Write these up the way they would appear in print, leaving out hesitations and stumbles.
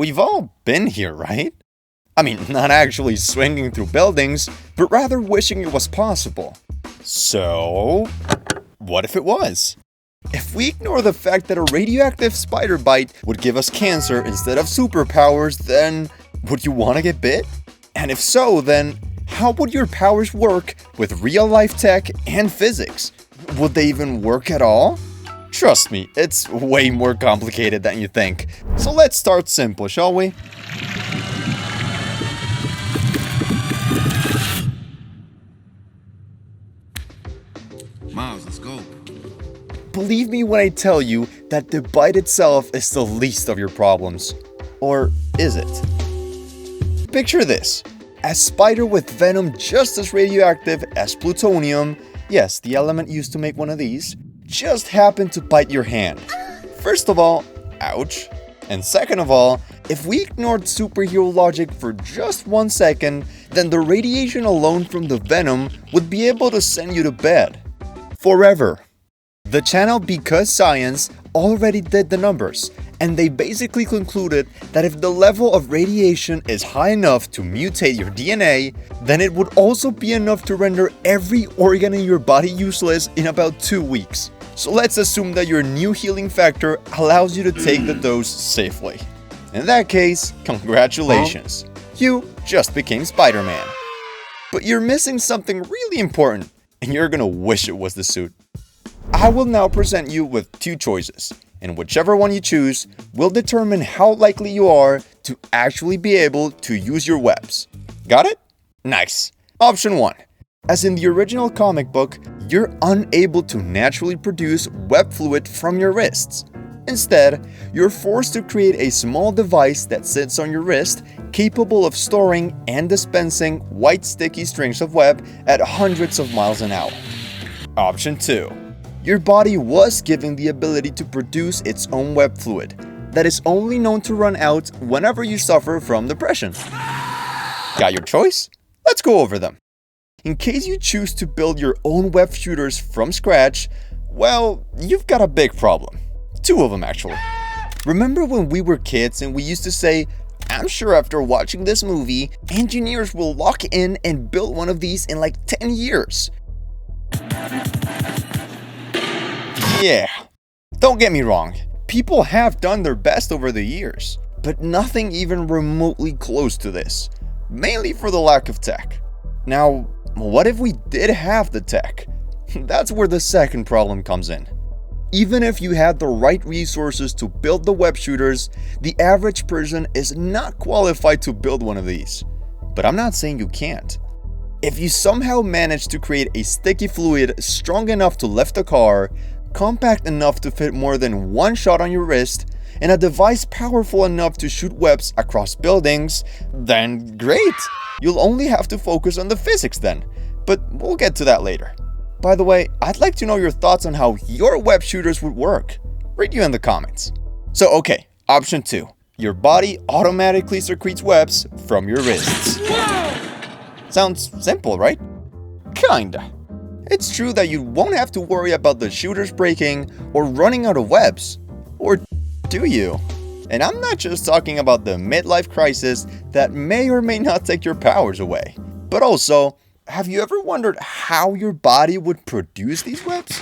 We've all been here, right? I mean, not actually swinging through buildings, but rather wishing it was possible. So, what if it was? If we ignore the fact that a radioactive spider bite would give us cancer instead of superpowers, then would you want to get bit? And if so, then how would your powers work with real-life tech and physics? Would they even work at all? Trust me, it's way more complicated than you think. So let's start simple, shall we? Miles, let's go. Believe me when I tell you that the bite itself is the least of your problems. Or is it? Picture this. A spider with venom just as radioactive as plutonium, yes, the element used to make one of these, just happened to bite your hand. First of all, ouch. And second of all, if we ignored superhero logic for just 1 second, then the radiation alone from the venom would be able to send you to bed. Forever. The channel Because Science already did the numbers, and they basically concluded that if the level of radiation is high enough to mutate your DNA, then it would also be enough to render every organ in your body useless in about 2 weeks. So let's assume that your new healing factor allows you to take the dose safely. In that case, congratulations. You just became Spider-Man. But you're missing something really important, and you're gonna wish it was the suit. I will now present you with 2 choices, and whichever one you choose will determine how likely you are to actually be able to use your webs. Got it? Nice. Option 1. As in the original comic book, you're unable to naturally produce web fluid from your wrists. Instead, you're forced to create a small device that sits on your wrist, capable of storing and dispensing white sticky strings of web at hundreds of miles an hour. Option 2. Your body was given the ability to produce its own web fluid that is only known to run out whenever you suffer from depression. Got your choice? Let's go over them. In case you choose to build your own web shooters from scratch, well, you've got a big problem. 2 of them actually. Remember when we were kids and we used to say, I'm sure after watching this movie, engineers will lock in and build one of these in like 10 years. Yeah, don't get me wrong, people have done their best over the years, but nothing even remotely close to this, mainly for the lack of tech. Now, what if we did have the tech? That's where the second problem comes in. Even if you had the right resources to build the web shooters, the average person is not qualified to build one of these. But I'm not saying you can't. If you somehow manage to create a sticky fluid strong enough to lift a car, compact enough to fit more than 1 shot on your wrist, and a device powerful enough to shoot webs across buildings, then great! You'll only have to focus on the physics then, but we'll get to that later. By the way, I'd like to know your thoughts on how your web shooters would work. Read you in the comments. So okay, option 2. Your body automatically secretes webs from your wrists. Sounds simple, right? Kinda. It's true that you won't have to worry about the shooters breaking or running out of webs. Or do you? And I'm not just talking about the midlife crisis that may or may not take your powers away, but also, have you ever wondered how your body would produce these webs?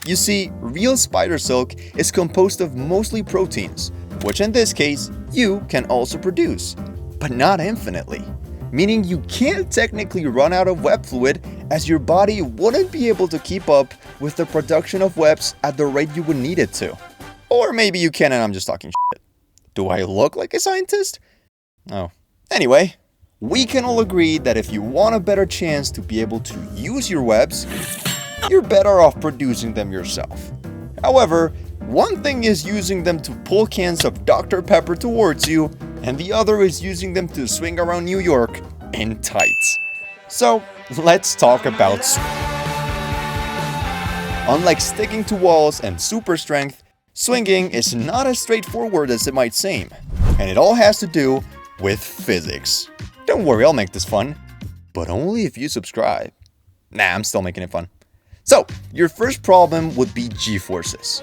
You see, real spider silk is composed of mostly proteins, which in this case, you can also produce, but not infinitely. Meaning you can't technically run out of web fluid, as your body wouldn't be able to keep up with the production of webs at the rate you would need it to. Or maybe you can and I'm just talking shit. Do I look like a scientist? Oh. Anyway, we can all agree that if you want a better chance to be able to use your webs, you're better off producing them yourself. However, one thing is using them to pull cans of Dr. Pepper towards you, and the other is using them to swing around New York in tights. So, let's talk about swing. Unlike sticking to walls and super strength, swinging is not as straightforward as it might seem, and it all has to do with physics. Don't worry, I'll make this fun, but only if you subscribe. Nah, I'm still making it fun. So, your first problem would be G-forces.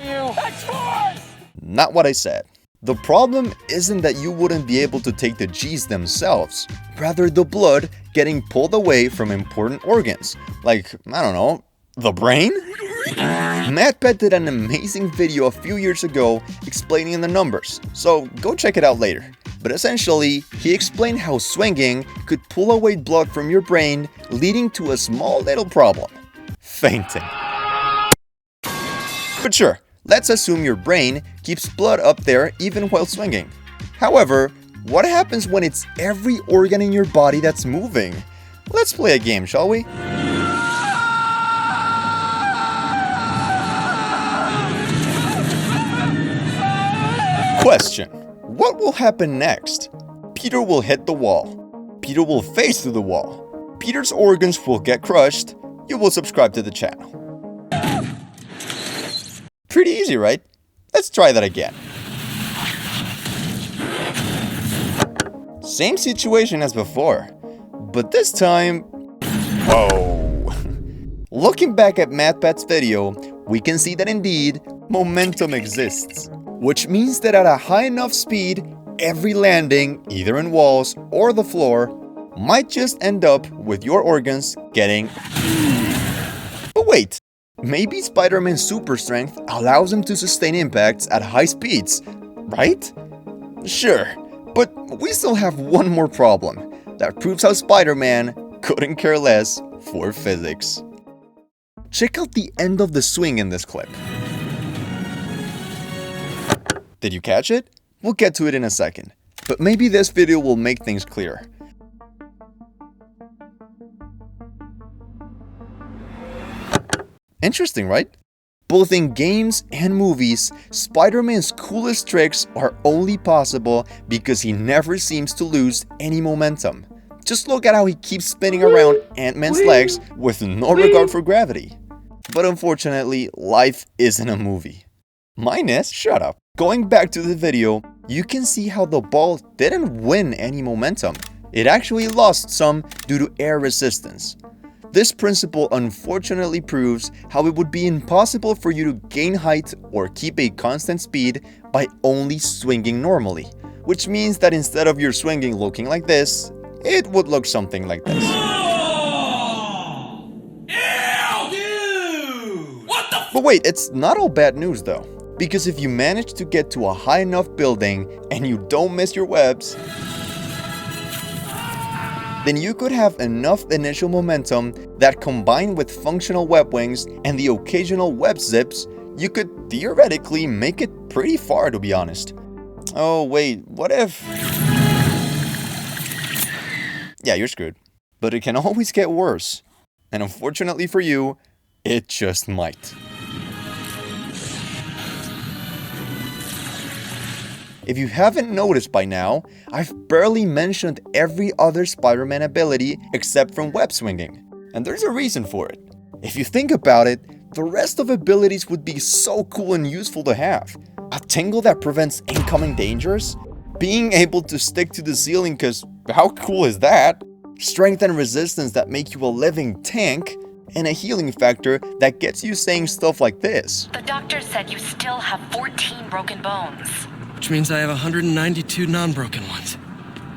Not what I said. The problem isn't that you wouldn't be able to take the G's themselves, rather the blood getting pulled away from important organs, like, I don't know, the brain? MatPat did an amazing video a few years ago explaining the numbers, so go check it out later. But essentially, he explained how swinging could pull away blood from your brain, leading to a small little problem: fainting. But sure, let's assume your brain keeps blood up there even while swinging. However, what happens when it's every organ in your body that's moving? Let's play a game, shall we? Question: what will happen next? Peter will hit the wall. Peter will face through the wall. Peter's organs will get crushed. You will subscribe to the channel. Pretty easy, right? Let's try that again. Same situation as before, but this time... whoa. Looking back at MatPat's video, we can see that indeed, momentum exists. Which means that at a high enough speed, every landing, either in walls or the floor, might just end up with your organs getting... But wait, maybe Spider-Man's super strength allows him to sustain impacts at high speeds, right? Sure, but we still have one more problem that proves how Spider-Man couldn't care less for physics. Check out the end of the swing in this clip. Did you catch it? We'll get to it in a second, but maybe this video will make things clear. Interesting, right? Both in games and movies, Spider-Man's coolest tricks are only possible because he never seems to lose any momentum. Just look at how he keeps spinning around Ant-Man's legs with no regard for gravity. But unfortunately, life isn't a movie. Mine is. Shut up. Going back to the video, you can see how the ball didn't win any momentum. It actually lost some due to air resistance. This principle unfortunately proves how it would be impossible for you to gain height or keep a constant speed by only swinging normally, which means that instead of your swinging looking like this, it would look something like this. But wait, it's not all bad news though. Because if you manage to get to a high enough building and you don't miss your webs, then you could have enough initial momentum that combined with functional web wings and the occasional web zips, you could theoretically make it pretty far, to be honest. Oh wait, what if... Yeah, you're screwed. But it can always get worse. And unfortunately for you, it just might. If you haven't noticed by now, I've barely mentioned every other Spider-Man ability except from web swinging. And there's a reason for it. If you think about it, the rest of abilities would be so cool and useful to have. A tingle that prevents incoming dangers? Being able to stick to the ceiling, cause how cool is that? Strength and resistance that make you a living tank? And a healing factor that gets you saying stuff like this. The doctor said you still have 14 broken bones. Which means I have 192 non-broken ones.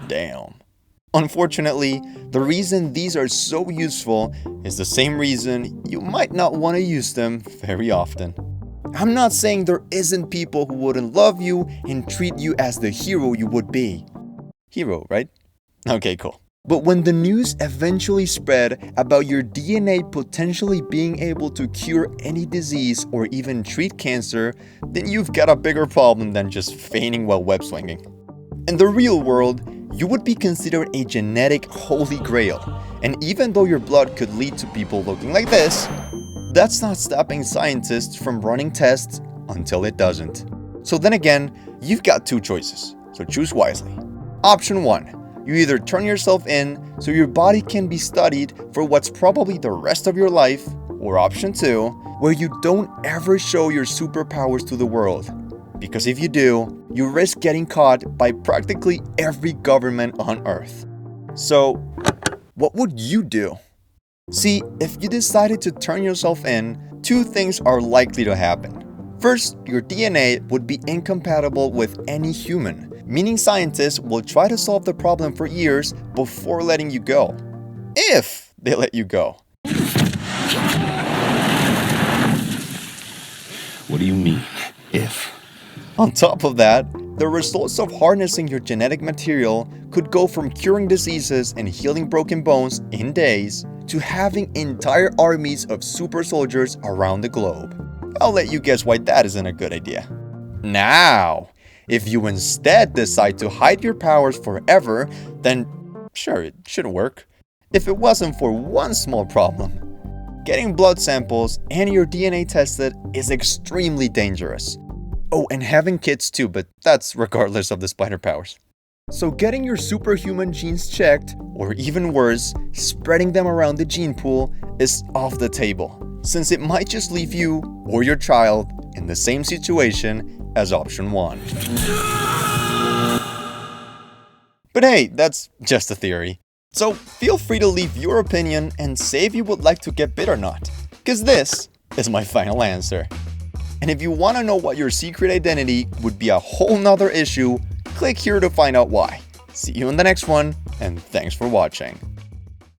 Damn. Unfortunately, the reason these are so useful is the same reason you might not want to use them very often. I'm not saying there isn't people who wouldn't love you and treat you as the hero you would be. Hero, right? Okay, cool. But when the news eventually spread about your DNA potentially being able to cure any disease or even treat cancer, then you've got a bigger problem than just feigning while web swinging. In the real world, you would be considered a genetic holy grail, and even though your blood could lead to people looking like this, that's not stopping scientists from running tests until it doesn't. So then again, you've got two choices, so choose wisely. Option 1. You either turn yourself in so your body can be studied for what's probably the rest of your life, or option 2, where you don't ever show your superpowers to the world. Because if you do, you risk getting caught by practically every government on Earth. So, what would you do? See, if you decided to turn yourself in, two things are likely to happen. First, your DNA would be incompatible with any human, meaning scientists will try to solve the problem for years before letting you go. If they let you go. What do you mean, if? On top of that, the results of harnessing your genetic material could go from curing diseases and healing broken bones in days to having entire armies of super soldiers around the globe. I'll let you guess why that isn't a good idea. Now, if you instead decide to hide your powers forever, then sure, it should work. If it wasn't for one small problem. Getting blood samples and your DNA tested is extremely dangerous. Oh, and having kids too, but that's regardless of the spider powers. So getting your superhuman genes checked, or even worse, spreading them around the gene pool, is off the table, since it might just leave you or your child in the same situation as option 1. But hey, that's just a theory. So feel free to leave your opinion and say if you would like to get bit or not, because this is my final answer. And if you want to know what your secret identity would be a whole nother issue, click here to find out why. See you in the next one, and thanks for watching.